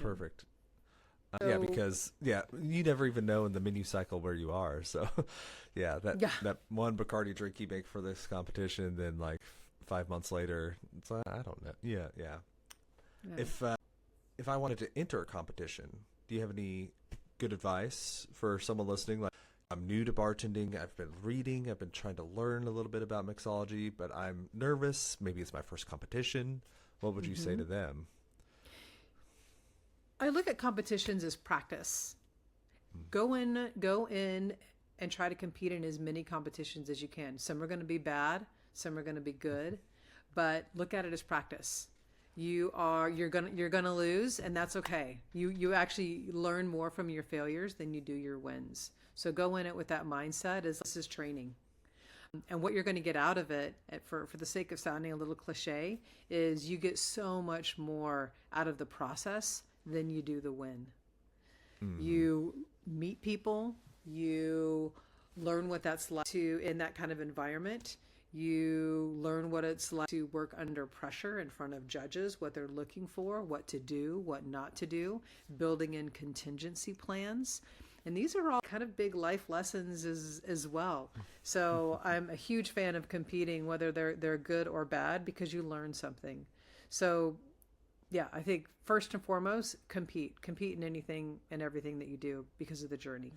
Perfect. Because you never even know in the menu cycle where you are. So, that one Bacardi drink you make for this competition, then like 5 months later, it's like, I don't know. Yeah. If I wanted to enter a competition, do you have any good advice for someone listening? Like, I'm new to bartending. I've been reading. I've been trying to learn a little bit about mixology, but I'm nervous. Maybe it's my first competition. What would you say to them?
I look at competitions as practice. Go in and try to compete in as many competitions as you can. Some are going to be bad, some are going to be good, but look at it as practice. You're gonna lose, and that's okay. You actually learn more from your failures than you do your wins. So go in it with that mindset as this is training. And what you're going to get out of it, for the sake of sounding a little cliche, is you get so much more out of the process than you do the win. You meet people, you learn what that's like in that kind of environment. You learn what it's like to work under pressure in front of judges, what they're looking for, what to do, what not to do, building in contingency plans. And these are all kind of big life lessons as well. So I'm a huge fan of competing, whether they're good or bad, because you learn something. So yeah, I think first and foremost, compete in anything and everything that you do because of the journey.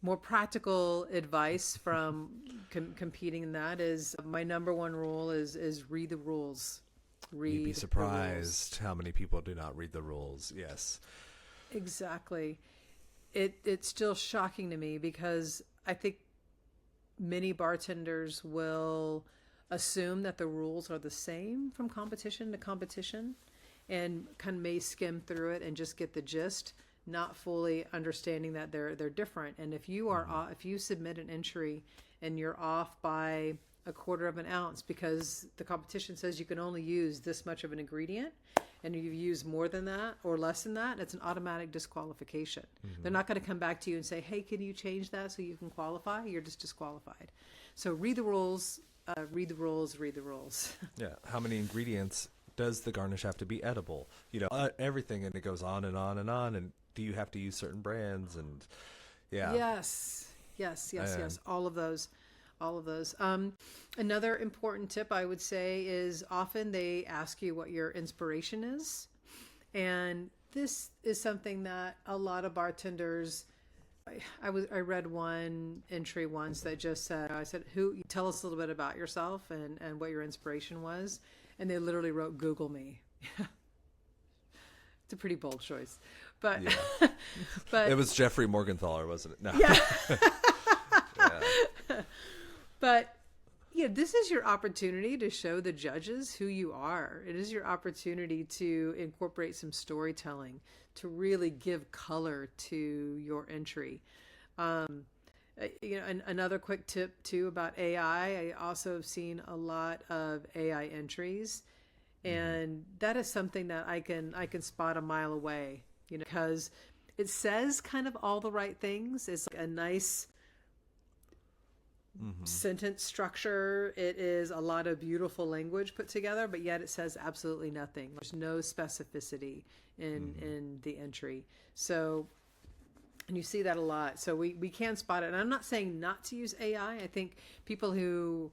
More practical advice from competing in that is, my number one rule is read the rules.
You'd be surprised how many people do not read the rules. Yes.
Exactly. It's still shocking to me because I think many bartenders will assume that the rules are the same from competition to competition and kind of may skim through it and just get the gist, not fully understanding that they're different. And if you are if you submit an entry and you're off by a quarter of an ounce because the competition says you can only use this much of an ingredient, and you've used more than that or less than that, it's an automatic disqualification. They're not going to come back to you and say, hey, can you change that so you can qualify? You're just disqualified. So read the rules, read the rules.
Yeah. How many ingredients does the garnish have to be edible? Everything, and it goes on and on and on. And do you have to use certain brands? And yeah.
Yes. All of those. Another important tip I would say is often they ask you what your inspiration is. And this is something that a lot of bartenders, I read one entry once that just said, tell us a little bit about yourself and what your inspiration was. And they literally wrote, Google me. It's a pretty bold choice, but,
yeah.
but
it was Jeffrey Morgenthaler, wasn't it? No.
Yeah.
Yeah.
But yeah, this is your opportunity to show the judges who you are. It is your opportunity to incorporate some storytelling, to really give color to your entry. Another quick tip too about AI. I also have seen a lot of AI entries, and that is something that I can spot a mile away. Because it says kind of all the right things. It's like a nice sentence structure. It is a lot of beautiful language put together, but yet it says absolutely nothing. There's no specificity in the entry. So, and you see that a lot. So we can spot it. And I'm not saying not to use AI. I think people who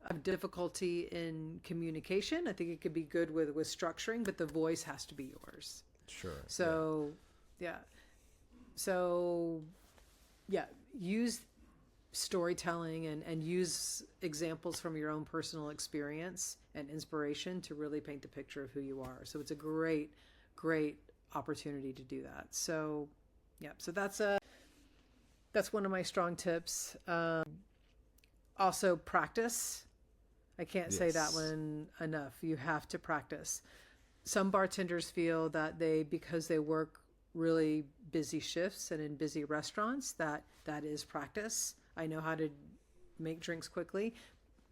have difficulty in communication, I think it could be good with structuring, but the voice has to be yours.
Sure.
So, yeah. So, yeah, use storytelling and use examples from your own personal experience and inspiration to really paint the picture of who you are. So it's a great opportunity to do that. So yeah, so that's one of my strong tips. Also practice. I can't say that one enough. You have to practice. Some bartenders feel that because they work really busy shifts and in busy restaurants, that is practice. I know how to make drinks quickly,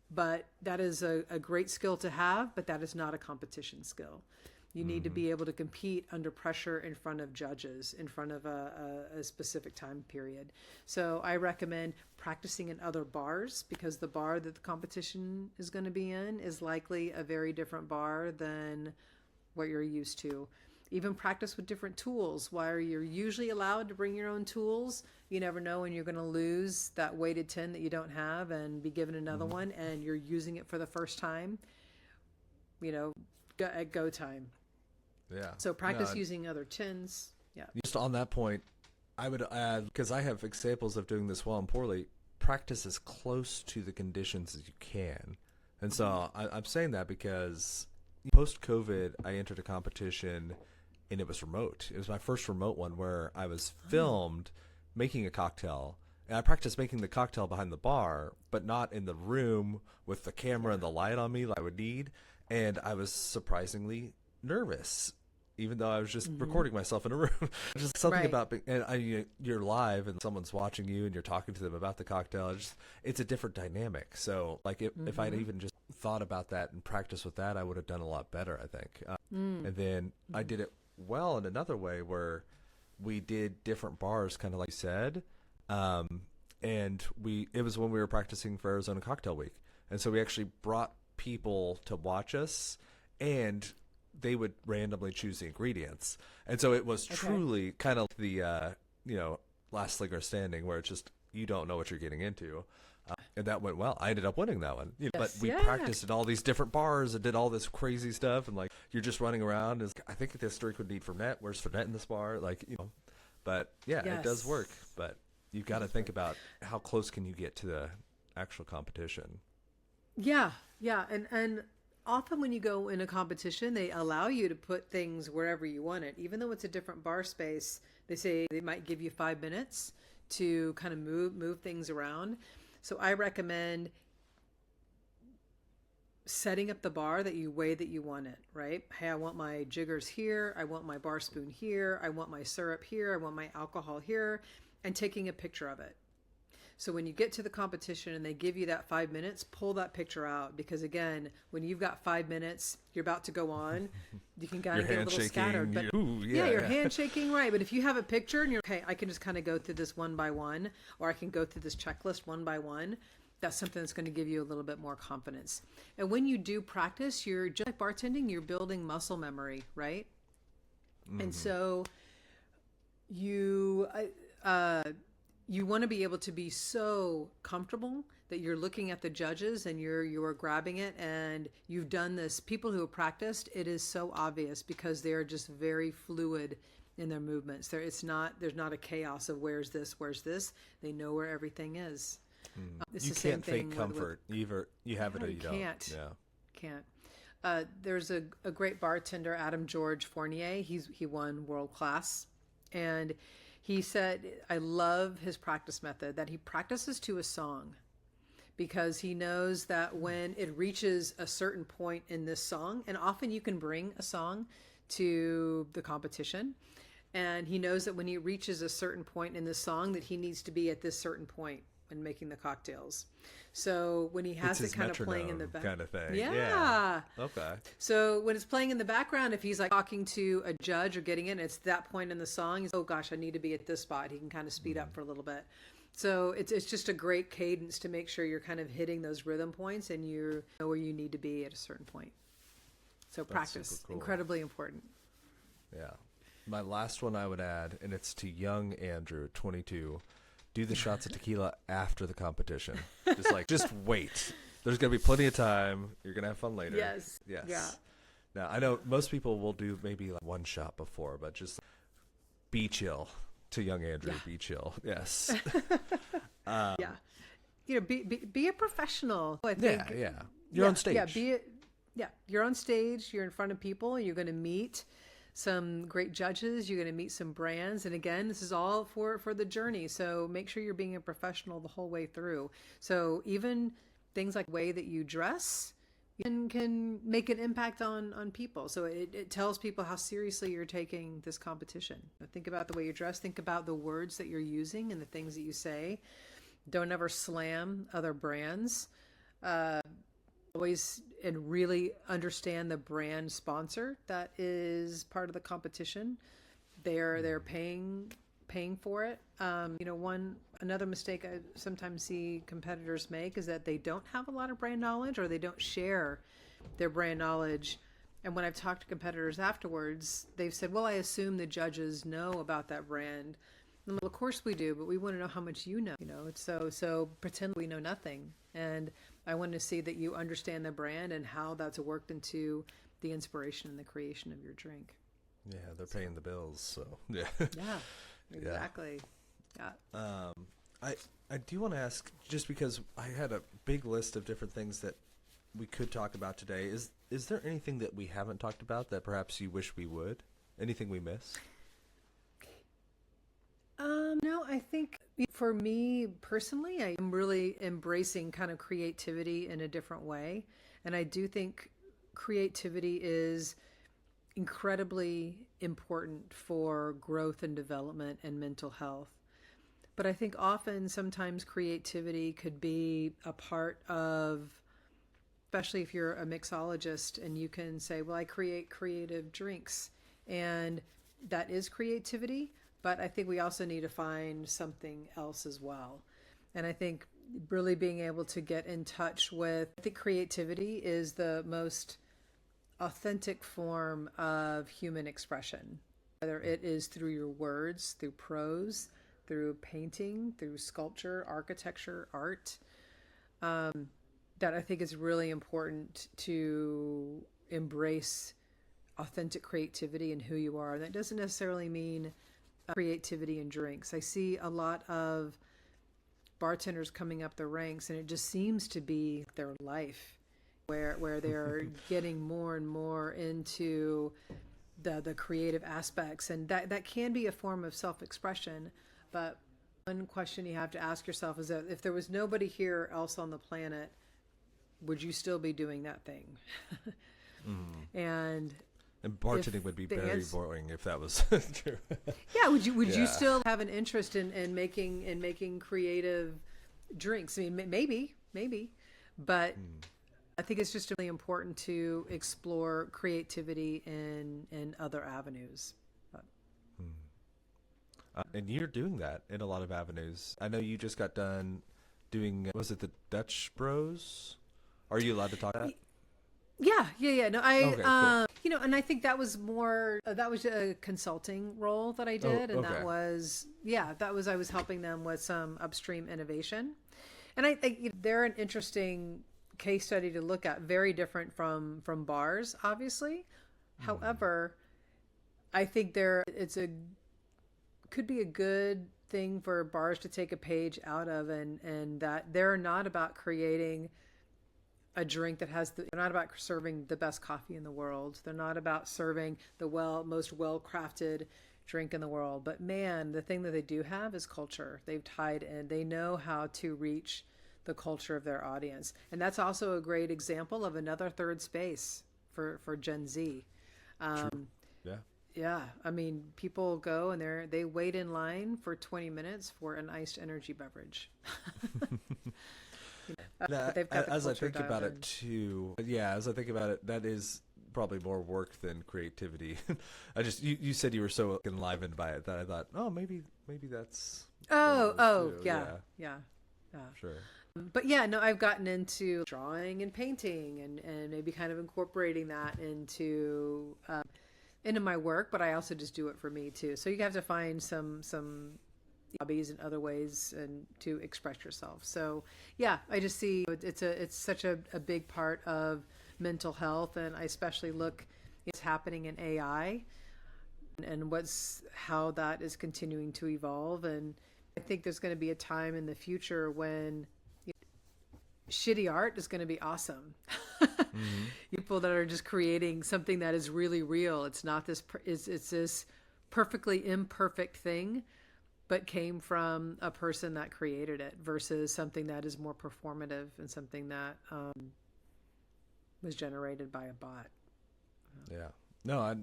but that is a great skill to have, but that is not a competition skill. You need to be able to compete under pressure in front of judges, in front of a specific time period. So I recommend practicing in other bars, because the bar that the competition is going to be in is likely a very different bar than what you're used to. Even practice with different tools. While you're usually allowed to bring your own tools, you never know when you're going to lose that weighted tin that you don't have and be given another one, and you're using it for the first time, at go time.
Yeah.
So practice using other tins. Yeah.
Just on that point, I would add, because I have examples of doing this well and poorly, practice as close to the conditions as you can. And so I'm saying that because post-COVID, I entered a competition and it was remote. It was my first remote one where I was filmed making a cocktail. And I practiced making the cocktail behind the bar, but not in the room with the camera and the light on me like I would need. And I was surprisingly nervous, even though I was just recording myself in a room. Just something about, and you're live and someone's watching you and you're talking to them about the cocktail. It's a different dynamic. So like if I'd even just thought about that and practiced with that, I would have done a lot better, I think. And then I did it well in another way where we did different bars, kind of like you said. And it was when we were practicing for Arizona Cocktail Week. And so we actually brought people to watch us, and they would randomly choose the ingredients. And so it was truly kind of the, last slinger standing, where it's just, you don't know what you're getting into. And that went well. I ended up winning that one. But we practiced at all these different bars and did all this crazy stuff. And like, you're just running around. And I think this drink would need Fernet. Where's Fernet in this bar? Like, but it does work. But you've got to think about how close can you get to the actual competition.
Yeah. And often when you go in a competition, they allow you to put things wherever you want it. Even though it's a different bar space, they say they might give you 5 minutes to kind of move things around. So I recommend setting up the bar that you want it, right? Hey, I want my jiggers here. I want my bar spoon here. I want my syrup here. I want my alcohol here, and taking a picture of it. So when you get to the competition and they give you that 5 minutes, pull that picture out, because again, when you've got 5 minutes, you're about to go on, you can kind of get a little scattered. But your hand shaking, right? But if you have a picture and you're okay, I can just kind of go through this one by one, or I can go through this checklist one by one. That's something that's going to give you a little bit more confidence. And when you do practice, you're just like bartending, you're building muscle memory, right? And so you want to be able to be so comfortable that you're looking at the judges and you're grabbing it, and you've done this. People who have practiced, it is so obvious because they're just very fluid in their movements. There's not a chaos of where's this. They know where everything is. It's
you
the same
can't
thing
fake comfort. Either you have it or you
can't.
don't.
Can't. There's a great bartender, Adam George Fournier. He won world class, and he said, I love his practice method, that he practices to a song, because he knows that when it reaches a certain point in this song, and often you can bring a song to the competition, and he knows that when he reaches a certain point in the song that he needs to be at this certain point when making the cocktails. So when he has it kind of playing in the back,
kind of thing.
Yeah.
Okay.
So when it's playing in the background, if he's like talking to a judge or getting in, it's that point in the song. He's, oh gosh, I need to be at this spot. He can kind of speed up for a little bit. So it's just a great cadence to make sure you're kind of hitting those rhythm points and you know where you need to be at a certain point. So practice, cool. Incredibly important.
Yeah. My last one I would add, and it's to young Andrew, 22. Do the shots of tequila after the competition. Just wait. There's going to be plenty of time. You're going to have fun later.
Yes. Yeah.
Now, I know most people will do maybe like one shot before, but just be chill. To young Andrew, be chill. Yes.
Be a professional. I think.
Yeah. You're on stage.
You're on stage. You're in front of people. You're going to meet some great judges. You're going to meet some brands. And again, this is all for the journey. So make sure you're being a professional the whole way through. So even things like the way that you dress can make an impact on people. So it tells people how seriously you're taking this competition. Think about the way you dress. Think about the words that you're using and the things that you say. Don't ever slam other brands. Always and really understand the brand sponsor that is part of the competition. They're paying for it. Another mistake I sometimes see competitors make is that they don't have a lot of brand knowledge, or they don't share their brand knowledge. And when I've talked to competitors afterwards, they've said, well, I assume the judges know about that brand. And well, of course we do, but we want to know how much you know. It's so pretend we know nothing. And I want to see that you understand the brand and how that's worked into the inspiration and the creation of your drink.
Yeah, they're paying the bills, so yeah.
Yeah, exactly. Yeah.
I do want to ask, just because I had a big list of different things that we could talk about today. Is there anything that we haven't talked about that perhaps you wish we would? Anything we miss?
No, I think for me personally, I am really embracing kind of creativity in a different way. And I do think creativity is incredibly important for growth and development and mental health. But I think often, sometimes creativity could be a part of, especially if you're a mixologist and you can say, well, I create creative drinks. And that is creativity. But I think we also need to find something else as well. And I think really being able to get in touch with, I think creativity is the most authentic form of human expression, whether it is through your words, through prose, through painting, through sculpture, architecture, art, that I think is really important to embrace authentic creativity in who you are. And that doesn't necessarily mean creativity in drinks. I see a lot of bartenders coming up the ranks, and it just seems to be their life, where they're getting more and more into the creative aspects, and that can be a form of self-expression. But one question you have to ask yourself is that if there was nobody here else on the planet, would you still be doing that thing? And
bartending would be very boring if that was true.
Yeah, would you still have an interest in making creative drinks? I mean, maybe, but I think it's just really important to explore creativity in other avenues.
And you're doing that in a lot of avenues. I know you just got done doing, was it the Dutch Bros? Are you allowed to talk about that?
Yeah. No,
Okay, cool.
And I think that was a consulting role that I did. And that was, I was helping them with some upstream innovation. And I think they're an interesting case study to look at, very different from bars, obviously. However, I think could be a good thing for bars to take a page out of, and that they're not about creating a drink that they're not about serving the best coffee in the world. They're not about serving the most well-crafted drink in the world. But man, the thing that they do have is culture. They've tied in. They know how to reach the culture of their audience. And that's also a great example of another third space for Gen Z. Yeah. I mean, people go and they wait in line for 20 minutes for an iced energy beverage.
As I think about it too, as I think about it, that is probably more work than creativity. You said you were so enlivened by it that I thought, maybe that's.
Yeah.
Sure.
But yeah, no, I've gotten into drawing and painting and maybe kind of incorporating that into my work, but I also just do it for me too. So you have to find some hobbies and other ways and to express yourself. So yeah, I just see it's such a big part of mental health, and I especially look it's happening in AI and how that is continuing to evolve. And I think there's going to be a time in the future when shitty art is going to be awesome. People that are just creating something that is really real. It's not it's this perfectly imperfect thing, but came from a person that created it, versus something that is more performative and something that was generated by a bot.
Yeah. No,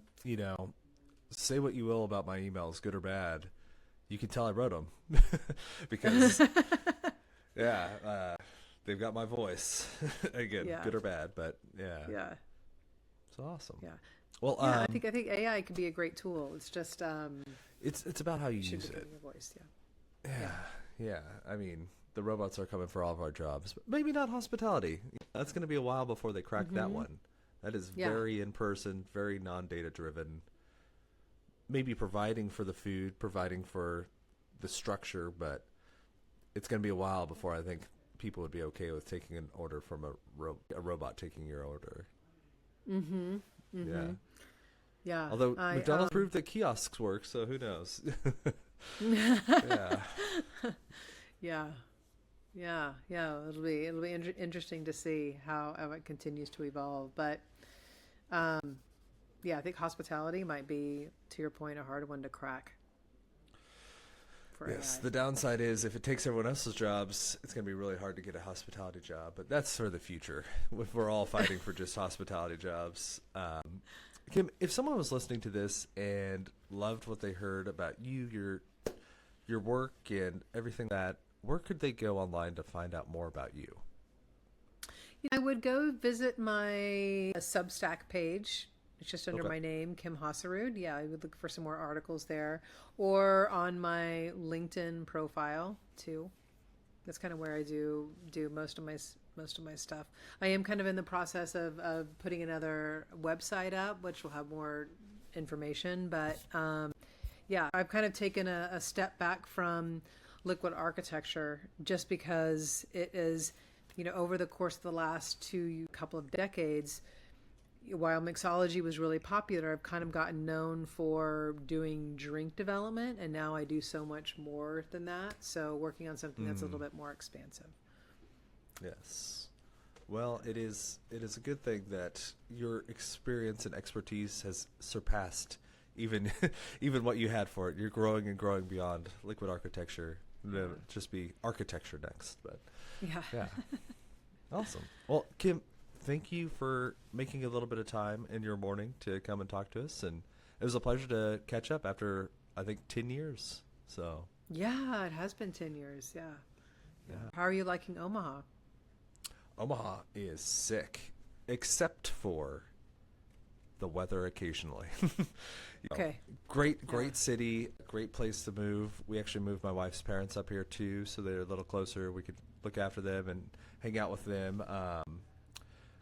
say what you will about my emails, good or bad. You can tell I wrote them because, they've got my voice. Again, good or bad, but yeah. It's awesome.
Yeah.
Well,
I think AI can be a great tool. It's just
it's about how you use it.
Your voice,
Yeah. I mean, the robots are coming for all of our jobs, but maybe not hospitality. That's going to be a while before they crack that one. That is very in-person, very non-data driven. Maybe providing for the food, providing for the structure, but it's going to be a while before I think people would be okay with taking an order from a robot taking your order. Yeah. Although McDonald's proved that kiosks work, so who knows?
Yeah. It'll be interesting to see how it continues to evolve. But I think hospitality might be, to your point, a hard one to crack.
Yes,
AI.
the downside is if it takes everyone else's jobs, it's going to be really hard to get a hospitality job. But that's sort of the future. If we're all fighting for just hospitality jobs. Kim, if someone was listening to this and loved what they heard about you, your work, and everything where could they go online to find out more about you?
I would go visit my Substack page. It's just under
Okay.
my name, Kim Haasarud. Yeah, I would look for some more articles there, or on my LinkedIn profile too. That's kind of where I do most of my stuff. I am kind of in the process of putting another website up, which will have more information. But yeah, I've kind of taken a step back from liquid architecture just because it is, over the course of the last couple of decades, while mixology was really popular, I've kind of gotten known for doing drink development, and now I do so much more than that. So working on something that's a little bit more expansive.
Yes. Well, it is a good thing that your experience and expertise has surpassed even even what you had for it. You're growing and growing beyond liquid architecture. It'll just be architecture next, but yeah. Awesome. Well, Kim, thank you for making a little bit of time in your morning to come and talk to us, and it was a pleasure to catch up after I think 10 years. So
Yeah, it has been 10 years. Yeah. How are you liking Omaha?
Omaha is sick, except for the weather occasionally.
Okay.
Great city, great place to move. We actually moved my wife's parents up here too, so they're a little closer. We could look after them and hang out with them.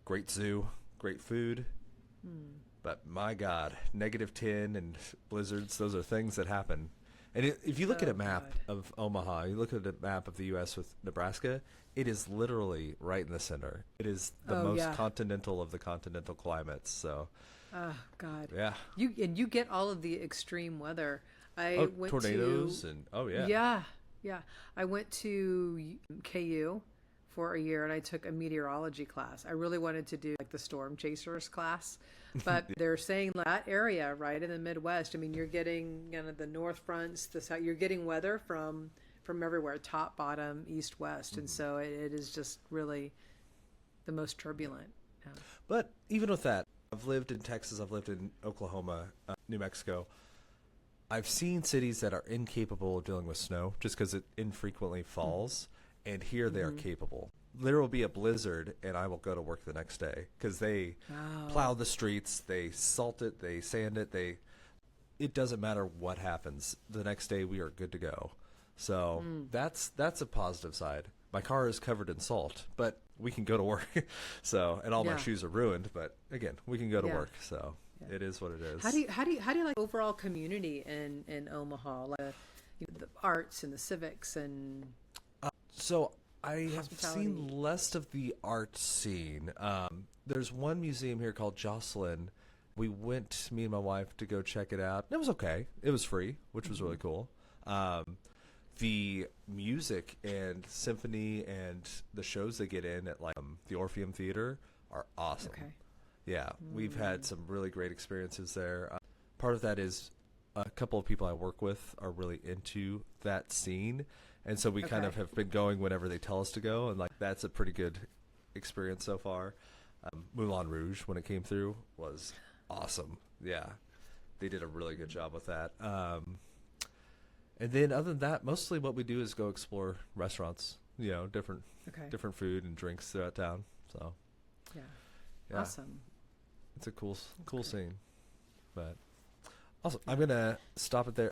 Great zoo, great food. But my God, -10 and blizzards, those are things that happen. And if you look at a map of Omaha, you look at a map of the U.S. with Nebraska, it is literally right in the center. It is the most continental of the continental climates. So,
Oh, God.
yeah.
You get all of the extreme weather. I went
tornadoes
to,
and,
Yeah. I went to KU for a year, and I took a meteorology class. I really wanted to do like the storm chasers class, but they're saying that area right in the Midwest. I mean, you're getting the north fronts, the south. You're getting weather from everywhere, top, bottom, east, west, and so it is just really the most turbulent. Yeah.
But even with that, I've lived in Texas, I've lived in Oklahoma, New Mexico. I've seen cities that are incapable of dealing with snow just because it infrequently falls. And here they are capable. There will be a blizzard, and I will go to work the next day because they plow the streets, they salt it, they sand it. It doesn't matter what happens. The next day, we are good to go. So that's a positive side. My car is covered in salt, but we can go to work. And all my shoes are ruined, but again, we can go to work. So it is what it is.
How do you like overall community in Omaha, like the arts and the civics and
So I have seen less of the art scene. There's one museum here called Jocelyn. We went, me and my wife, to go check it out. It was okay. It was free, which was really cool. The music and symphony and the shows they get in at the Orpheum Theater are awesome.
Okay.
Yeah, we've had some really great experiences there. Part of that is a couple of people I work with are really into that scene. And so we kind of have been going whenever they tell us to go. And that's a pretty good experience so far. Moulin Rouge, when it came through, was awesome. Yeah, they did a really good job with that. And then other than that, mostly what we do is go explore restaurants, different food and drinks throughout town. So
yeah. Awesome.
It's a cool scene. But awesome. I'm going to stop it there.